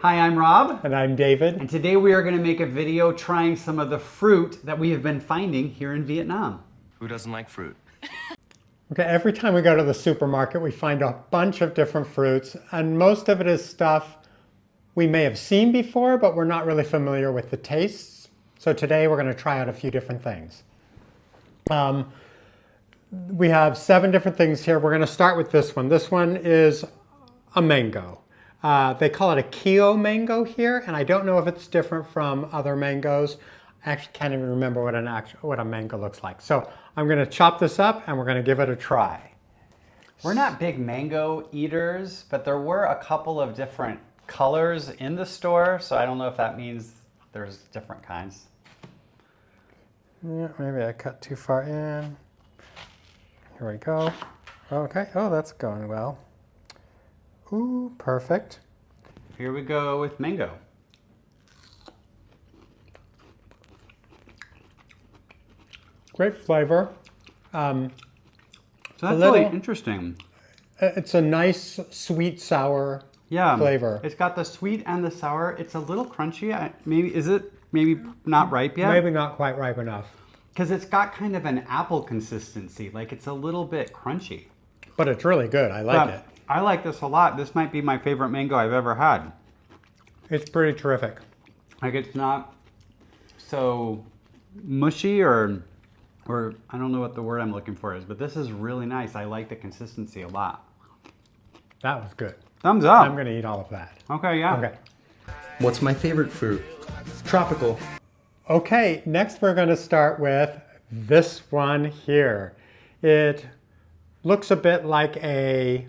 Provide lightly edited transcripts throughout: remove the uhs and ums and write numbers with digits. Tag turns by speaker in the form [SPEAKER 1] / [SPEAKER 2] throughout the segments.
[SPEAKER 1] Hi, I'm Rob.
[SPEAKER 2] And I'm David.
[SPEAKER 1] And today we are going to make a video trying some of the fruit that we have been finding here in Vietnam.
[SPEAKER 3] Who doesn't like fruit?
[SPEAKER 2] Okay, every time we go to the supermarket, we find a bunch of different fruits, and most of it is stuff we may have seen before, but we're not really familiar with the tastes. So today we're going to try out a few different things. We have 7 different things here. We're going to start with this one. This one is a mango. They call it a Keo Mango here, and I don't know if it's different from other mangoes. I actually can't even remember what a mango looks like. So I'm going to chop this up and we're going to give it a try.
[SPEAKER 1] We're not big mango eaters, but there were a couple of different colors in the store, so I don't know if that means there's different kinds.
[SPEAKER 2] Yeah, maybe I cut too far in. Here we go. Okay, oh, that's going well. Ooh, perfect.
[SPEAKER 1] Here we go with mango.
[SPEAKER 2] Great flavor.
[SPEAKER 1] So that's really interesting.
[SPEAKER 2] It's a nice, sweet, sour flavor.
[SPEAKER 1] It's got the sweet and the sour. It's a little crunchy. Is it maybe not ripe yet?
[SPEAKER 2] Maybe not quite ripe enough.
[SPEAKER 1] Because it's got kind of an apple consistency. Like it's a little bit crunchy.
[SPEAKER 2] But it's really good. I like it.
[SPEAKER 1] I like this a lot. This might be my favorite mango I've ever had.
[SPEAKER 2] It's pretty terrific.
[SPEAKER 1] Like it's not so mushy or I don't know what the word I'm looking for is, but this is really nice. I like the consistency a lot.
[SPEAKER 2] That was good.
[SPEAKER 1] Thumbs up.
[SPEAKER 2] I'm going to eat all of that.
[SPEAKER 1] Okay, yeah.
[SPEAKER 2] Okay.
[SPEAKER 3] What's my favorite fruit? Tropical.
[SPEAKER 2] Okay, next we're going to start with this one here. It looks a bit like
[SPEAKER 1] It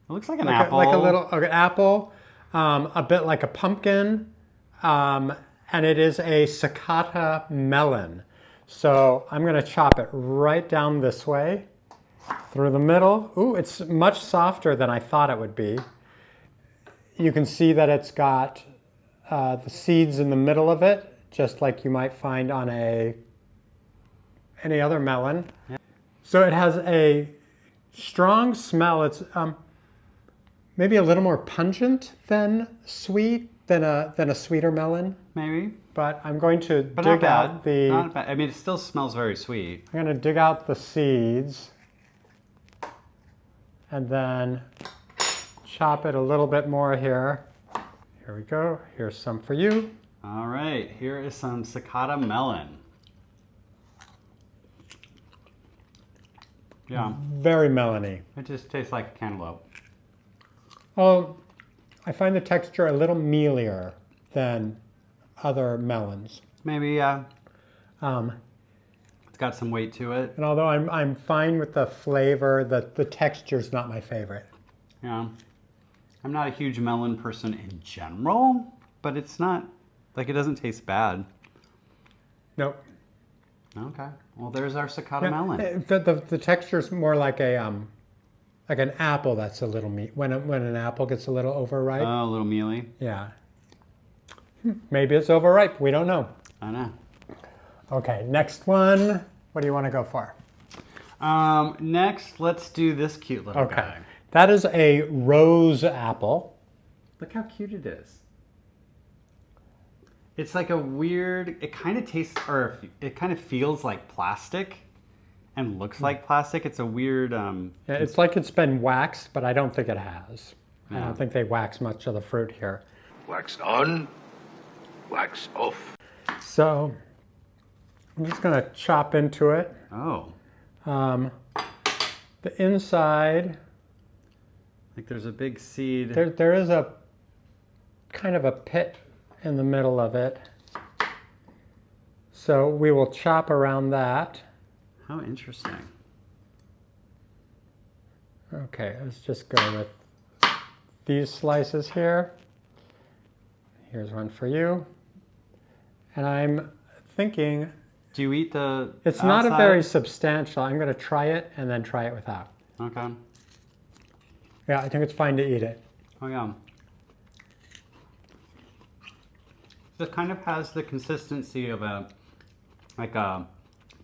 [SPEAKER 1] looks like an apple.
[SPEAKER 2] Like a little apple, a bit like a pumpkin, and it is a Sakata melon. So I'm going to chop it right down this way, through the middle. Ooh, it's much softer than I thought it would be. You can see that it's got the seeds in the middle of it, just like you might find on any other melon. Yeah. So it has a strong smell. It's maybe a little more pungent than sweet, than a sweeter melon.
[SPEAKER 1] Maybe.
[SPEAKER 2] But I'm going to dig
[SPEAKER 1] not bad.
[SPEAKER 2] out the...
[SPEAKER 1] Not bad. I mean, it still smells very sweet.
[SPEAKER 2] I'm going to dig out the seeds and then chop it a little bit more here. Here we go. Here's some for you.
[SPEAKER 1] All right. Here is some Sakata melon. Yeah.
[SPEAKER 2] Very melony.
[SPEAKER 1] It just tastes like a cantaloupe.
[SPEAKER 2] Oh, I find the texture a little mealier than other melons.
[SPEAKER 1] Maybe, yeah. It's got some weight to it.
[SPEAKER 2] And although I'm fine with the flavor, the texture's not my favorite.
[SPEAKER 1] Yeah. I'm not a huge melon person in general, but it's not, like it doesn't taste bad.
[SPEAKER 2] Nope.
[SPEAKER 1] Okay. Well, there's our Sakata melon.
[SPEAKER 2] The texture's more like an apple that's a little when an apple gets a little overripe.
[SPEAKER 1] Oh, a little mealy.
[SPEAKER 2] Yeah. Maybe it's overripe. We don't know.
[SPEAKER 1] I know.
[SPEAKER 2] Okay, next one. What do you want to go for?
[SPEAKER 1] Next, let's do this cute little guy.
[SPEAKER 2] That is a rose apple.
[SPEAKER 1] Look how cute it is. It's like a weird, it kind of tastes, or it kind of feels like plastic and looks like plastic. It's a weird...
[SPEAKER 2] Yeah, it's like it's been waxed, but I don't think it has.
[SPEAKER 1] Yeah.
[SPEAKER 2] I don't think they wax much of the fruit here.
[SPEAKER 4] Wax on, wax off.
[SPEAKER 2] So I'm just going to chop into it.
[SPEAKER 1] Oh.
[SPEAKER 2] The inside...
[SPEAKER 1] Like there's a big seed.
[SPEAKER 2] There is a kind of a pit in the middle of it. So we will chop around that.
[SPEAKER 1] How interesting.
[SPEAKER 2] Okay, let's just go with these slices here. Here's one for you. And I'm thinking...
[SPEAKER 1] Do you eat the
[SPEAKER 2] It's
[SPEAKER 1] outside?
[SPEAKER 2] not a very substantial. I'm going to try it and then try it without.
[SPEAKER 1] Okay.
[SPEAKER 2] Yeah, I think it's fine to eat it.
[SPEAKER 1] Oh, yeah. This kind of has the consistency of a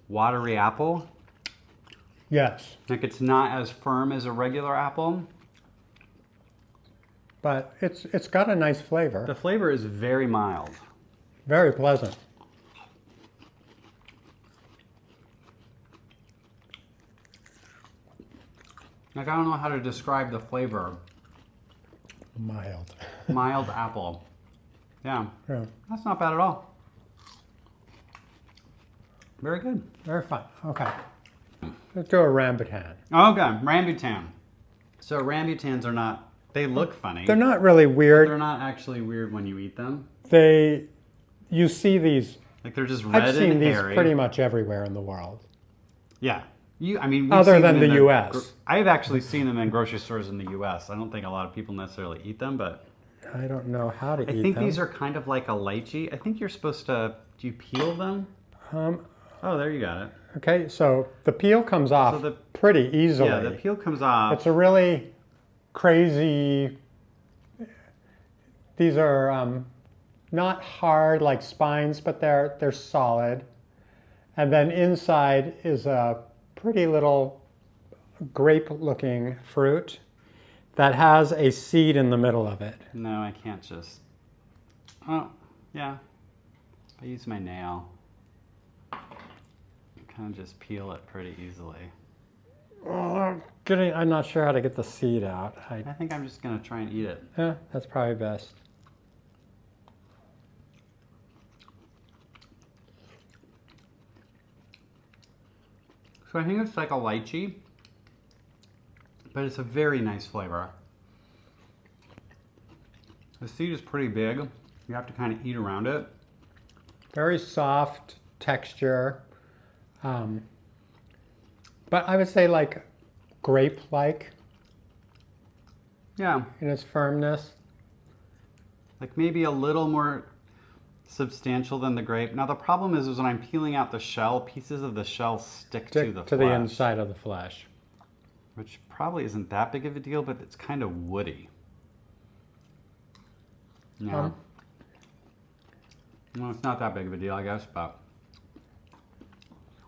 [SPEAKER 1] watery apple.
[SPEAKER 2] Yes.
[SPEAKER 1] Like it's not as firm as a regular apple.
[SPEAKER 2] but it's got a nice flavor.
[SPEAKER 1] The flavor is very mild.
[SPEAKER 2] Very pleasant.
[SPEAKER 1] Like, I don't know how to describe the flavor.
[SPEAKER 2] Mild.
[SPEAKER 1] Mild apple. Yeah,
[SPEAKER 2] Yeah,
[SPEAKER 1] that's not bad at all. Very good.
[SPEAKER 2] very fun. Okay. Let's do a rambutan.
[SPEAKER 1] Okay, rambutan. So rambutans are not, they look funny.
[SPEAKER 2] They're not really
[SPEAKER 1] They're
[SPEAKER 2] weird.
[SPEAKER 1] not actually weird when you eat them.
[SPEAKER 2] You see these,
[SPEAKER 1] Like, they're just red
[SPEAKER 2] I've seen
[SPEAKER 1] and
[SPEAKER 2] these
[SPEAKER 1] hairy.
[SPEAKER 2] pretty much everywhere in the world.
[SPEAKER 1] Yeah. I mean, we've
[SPEAKER 2] Other
[SPEAKER 1] seen
[SPEAKER 2] than
[SPEAKER 1] them in
[SPEAKER 2] the US.
[SPEAKER 1] I've actually seen them in grocery stores in the US. I don't think a lot of people necessarily eat them, but
[SPEAKER 2] I don't know how to
[SPEAKER 1] I
[SPEAKER 2] eat
[SPEAKER 1] think
[SPEAKER 2] them.
[SPEAKER 1] these are kind of like a lychee. I think you're supposed to, do you peel them? Oh, there you got it.
[SPEAKER 2] Okay, so the peel comes off
[SPEAKER 1] the-
[SPEAKER 2] pretty easily.
[SPEAKER 1] Yeah, the peel comes off.
[SPEAKER 2] It's a really crazy. These are not hard like spines, but they're solid. And then inside is a pretty little grape-looking fruit that has a seed in the middle of it.
[SPEAKER 1] No, I can't just. Oh, yeah. I use my nail. Kind of just peel it pretty easily.
[SPEAKER 2] I'm not sure how to get the seed out.
[SPEAKER 1] I think I'm just gonna try and eat it.
[SPEAKER 2] Yeah, that's probably best.
[SPEAKER 1] So I think it's like a lychee, but it's a very nice flavor. The seed is pretty big. You have to kind of eat around it.
[SPEAKER 2] Very soft texture. But I would say like grape-like
[SPEAKER 1] Yeah,
[SPEAKER 2] in its firmness.
[SPEAKER 1] like maybe a little more substantial than the grape. Now the problem is when I'm peeling out the shell, pieces of the shell stick to the
[SPEAKER 2] To
[SPEAKER 1] flesh,
[SPEAKER 2] the inside of the flesh.
[SPEAKER 1] which probably isn't that big of a deal, but it's kind of woody. Yeah. Well, it's not that big of a deal, I guess, but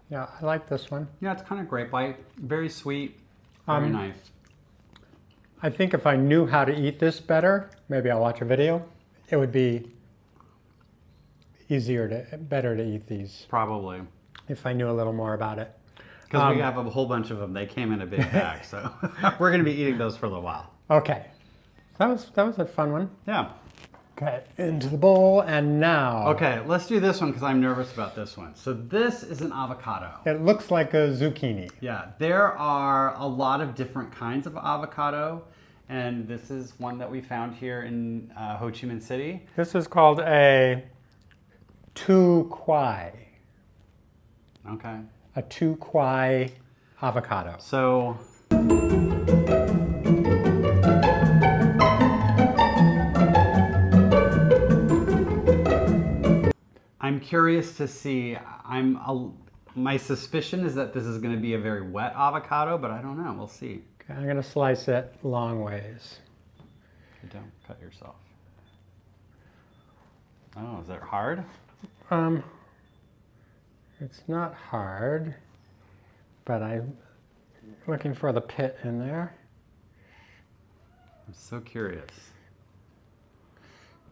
[SPEAKER 2] Yeah, I like this one.
[SPEAKER 1] yeah, it's kind of grape-like, very sweet, very nice.
[SPEAKER 2] I think if I knew how to eat this better, maybe I'll watch a video, it would be better to eat these
[SPEAKER 1] Probably.
[SPEAKER 2] if I knew a little more about it.
[SPEAKER 1] Because we have a whole bunch of them. They came in a big bag, so we're going to be eating those for a little while.
[SPEAKER 2] Okay, that was a fun one.
[SPEAKER 1] Yeah.
[SPEAKER 2] Okay, into the bowl, and now.
[SPEAKER 1] Okay, let's do this one because I'm nervous about this one. So this is an avocado.
[SPEAKER 2] It looks like a zucchini.
[SPEAKER 1] Yeah, there are a lot of different kinds of avocado, and this is one that we found here in Ho Chi Minh City.
[SPEAKER 2] This is called a tu quai.
[SPEAKER 1] Okay.
[SPEAKER 2] A tu quai avocado.
[SPEAKER 1] So I'm curious to see. My suspicion is that this is going to be a very wet avocado, but I don't know. We'll see.
[SPEAKER 2] Okay, I'm gonna slice it long ways.
[SPEAKER 1] Don't cut yourself. Oh, is that hard?
[SPEAKER 2] It's not hard, but I'm looking for the pit in there.
[SPEAKER 1] I'm so curious.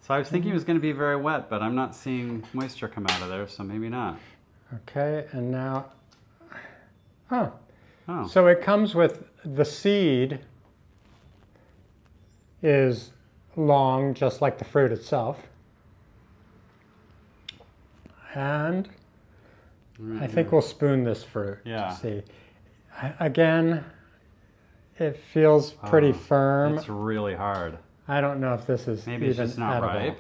[SPEAKER 1] So I was thinking it was going to be very wet, but I'm not seeing moisture come out of there, so maybe not.
[SPEAKER 2] Okay, and now, oh,
[SPEAKER 1] Oh,
[SPEAKER 2] so it comes with the seed is long, just like the fruit itself. And I think we'll spoon this fruit
[SPEAKER 1] Yeah.
[SPEAKER 2] to see. Again, it feels pretty firm.
[SPEAKER 1] it's really hard.
[SPEAKER 2] I don't know if this is
[SPEAKER 1] Maybe it's
[SPEAKER 2] even
[SPEAKER 1] just not
[SPEAKER 2] edible.
[SPEAKER 1] ripe.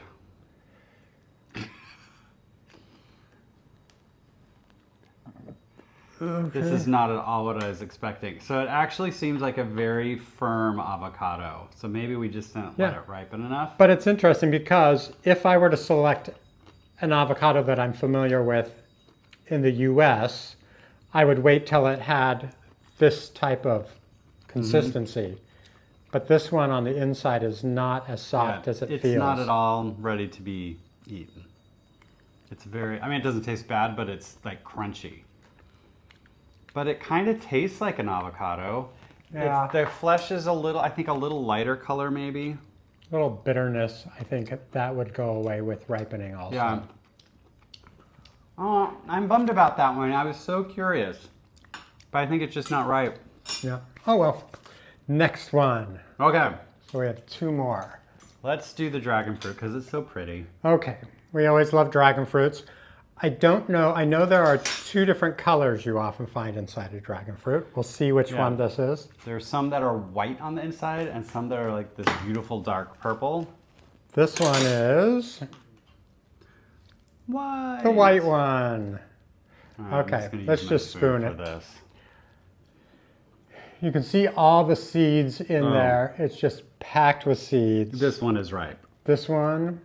[SPEAKER 1] This is not at all what I was expecting. So it actually seems like a very firm avocado. So maybe we just didn't let
[SPEAKER 2] Yeah.
[SPEAKER 1] it ripen enough.
[SPEAKER 2] But it's interesting because if I were to select an avocado that I'm familiar with in the US, I would wait till it had this type of consistency. But this one on the inside is not as soft
[SPEAKER 1] Yeah,
[SPEAKER 2] as it
[SPEAKER 1] it's
[SPEAKER 2] feels.
[SPEAKER 1] not at all ready to be eaten. It's very, I mean, it doesn't taste bad, but it's like crunchy. But it kind of tastes like an avocado.
[SPEAKER 2] Yeah.
[SPEAKER 1] The flesh is a little, I think a little lighter color maybe.
[SPEAKER 2] little bitterness. I think that would go away with ripening also.
[SPEAKER 1] Yeah. Oh, I'm bummed about that one. I was so curious. But I think it's just not ripe.
[SPEAKER 2] Yeah. Oh well. Next one.
[SPEAKER 1] Okay.
[SPEAKER 2] So we have 2 more.
[SPEAKER 1] Let's do the dragon fruit because it's so pretty.
[SPEAKER 2] Okay. We always love dragon fruits. I don't know. I know there are 2 different colors you often find inside a dragon fruit. We'll see which one this is.
[SPEAKER 1] There's some that are white on the inside and some that are like this beautiful dark purple.
[SPEAKER 2] This one is
[SPEAKER 1] White.
[SPEAKER 2] the white one.
[SPEAKER 1] All right,
[SPEAKER 2] Okay,
[SPEAKER 1] I'm gonna
[SPEAKER 2] let's
[SPEAKER 1] use my
[SPEAKER 2] just spoon
[SPEAKER 1] for
[SPEAKER 2] it.
[SPEAKER 1] this.
[SPEAKER 2] You can see all the seeds in there. It's just packed with seeds.
[SPEAKER 1] This one is ripe.
[SPEAKER 2] This one,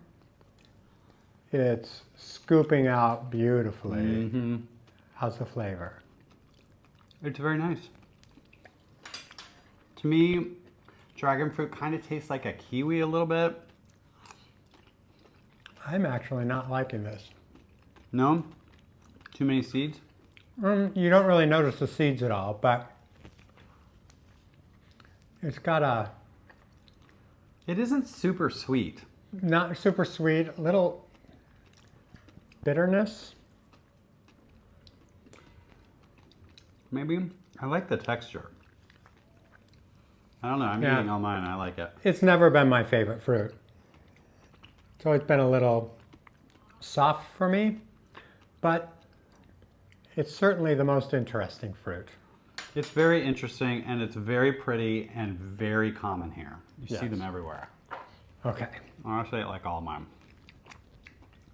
[SPEAKER 2] it's scooping out beautifully.
[SPEAKER 1] Mm-hmm.
[SPEAKER 2] How's the flavor?
[SPEAKER 1] It's very nice. To me, dragon fruit kind of tastes like a kiwi a little bit.
[SPEAKER 2] I'm actually not liking this.
[SPEAKER 1] No? Too many seeds?
[SPEAKER 2] You don't really notice the seeds at all, but it's got a
[SPEAKER 1] It isn't super sweet.
[SPEAKER 2] not super sweet, little bitterness.
[SPEAKER 1] Maybe. I like the texture. I don't know. I'm
[SPEAKER 2] Yeah.
[SPEAKER 1] eating all mine. I like it.
[SPEAKER 2] It's never been my favorite fruit. It's always been a little soft for me, but it's certainly the most interesting fruit.
[SPEAKER 1] It's very interesting and it's very pretty and very common here. You see
[SPEAKER 2] Yes.
[SPEAKER 1] them everywhere.
[SPEAKER 2] Okay.
[SPEAKER 1] Honestly, I like all of mine.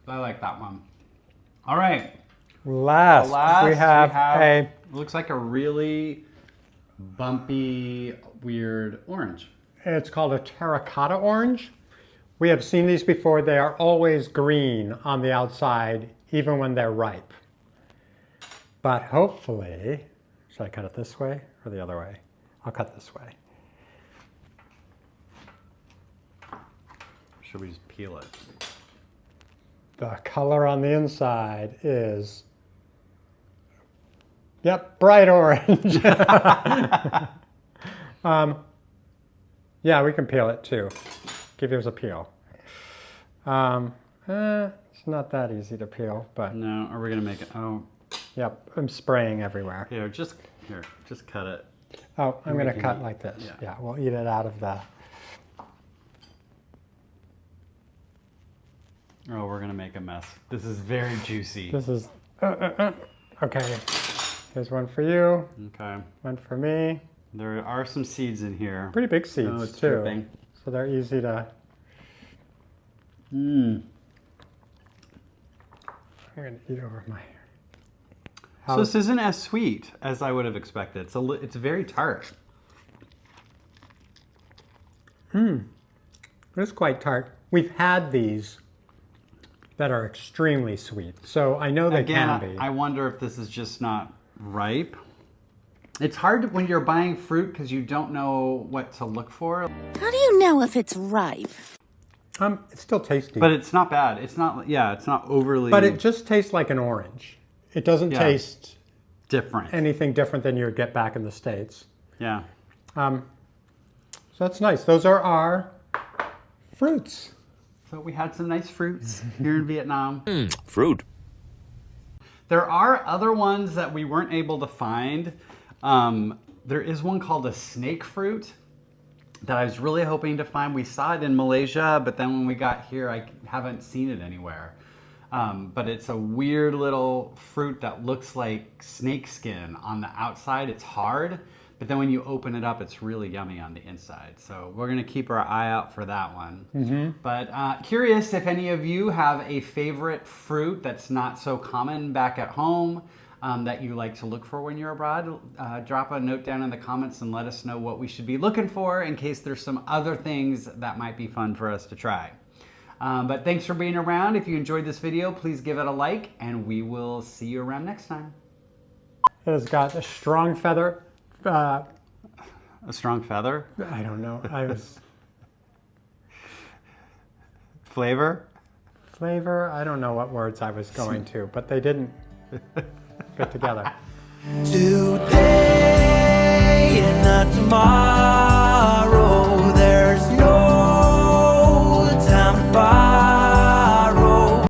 [SPEAKER 1] I like that one. All right.
[SPEAKER 2] Last, we have a
[SPEAKER 1] it looks like a really bumpy, weird orange.
[SPEAKER 2] It's called a terracotta orange. We have seen these before. They are always green on the outside, even when they're ripe. But hopefully, should I cut it this way or the other way? I'll cut this way.
[SPEAKER 1] Should we just peel it?
[SPEAKER 2] The color on the inside is, yep, bright orange. Yeah, we can peel it too. Give yours a peel. It's not that easy to peel, but
[SPEAKER 1] No, are we gonna make it? Oh,
[SPEAKER 2] yep, I'm spraying everywhere.
[SPEAKER 1] here, just cut it.
[SPEAKER 2] Oh, I'm
[SPEAKER 1] We
[SPEAKER 2] going to
[SPEAKER 1] can
[SPEAKER 2] cut
[SPEAKER 1] eat-
[SPEAKER 2] like this.
[SPEAKER 1] yeah.
[SPEAKER 2] Yeah, we'll eat it out of the...
[SPEAKER 1] Oh, we're gonna make a mess. This is very juicy.
[SPEAKER 2] This is... Okay, here's one for you,
[SPEAKER 1] Okay.
[SPEAKER 2] one for me.
[SPEAKER 1] There are some seeds in here.
[SPEAKER 2] Pretty big seeds
[SPEAKER 1] Oh, it's
[SPEAKER 2] too.
[SPEAKER 1] dripping.
[SPEAKER 2] So they're easy to...
[SPEAKER 1] Mmm.
[SPEAKER 2] I'm going to eat over my...
[SPEAKER 1] So this isn't as sweet as I would have expected. It's very tart.
[SPEAKER 2] It's quite tart. We've had these that are extremely sweet, so I know they
[SPEAKER 1] Again,
[SPEAKER 2] can be.
[SPEAKER 1] I wonder if this is just not ripe. It's hard when you're buying fruit because you don't know what to look for.
[SPEAKER 5] How do you know if it's ripe?
[SPEAKER 2] It's still tasty.
[SPEAKER 1] But it's not bad. It's not, yeah, it's not overly
[SPEAKER 2] But it just tastes like an orange. It doesn't
[SPEAKER 1] Yeah.
[SPEAKER 2] taste
[SPEAKER 1] different.
[SPEAKER 2] anything different than you would get back in the States.
[SPEAKER 1] Yeah.
[SPEAKER 2] So that's nice. Those are our fruits.
[SPEAKER 1] So we had some nice fruits here in Vietnam.
[SPEAKER 4] Fruit.
[SPEAKER 1] There are other ones that we weren't able to find. There is one called a snake fruit that I was really hoping to find. We saw it in Malaysia, but then when we got here, I haven't seen it anywhere. But it's a weird little fruit that looks like snake skin on the outside. It's hard, but then when you open it up, it's really yummy on the inside. So we're gonna keep our eye out for that one. But curious if any of you have a favorite fruit that's not so common back at home that you like to look for when you're abroad. Drop a note down in the comments and let us know what we should be looking for in case there's some other things that might be fun for us to try. But thanks for being around. If you enjoyed this video, please give it a like, and we will see you around next time.
[SPEAKER 2] It has got a strong feather.
[SPEAKER 1] A strong feather?
[SPEAKER 2] I don't know. I was
[SPEAKER 1] Flavor?
[SPEAKER 2] flavor. I don't know what words I was going to, but they didn't fit together.
[SPEAKER 6] Today and not tomorrow.